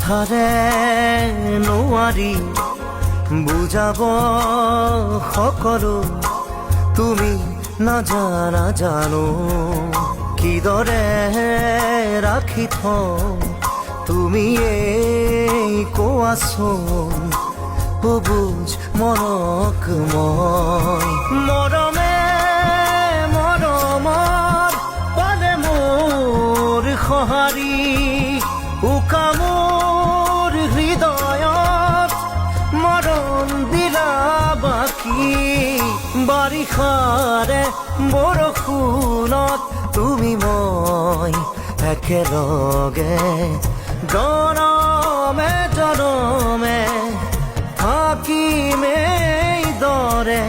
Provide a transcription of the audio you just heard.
কথাৰে নোৱাৰি বুজাব সকলো তুমি নাজানা জানো কিদৰে ৰাখি থওঁ তুমিয়েই কোৱাচোন বুজ মনক মই মৰমে মৰমত পালে মোৰ সঁহাৰি উকা মোৰ হৃদয়ত মৰম দিলা বাকী বাৰিষাৰে বৰষুণত তুমি মই একেলগে জনমে জনমে থাকিম এইদৰে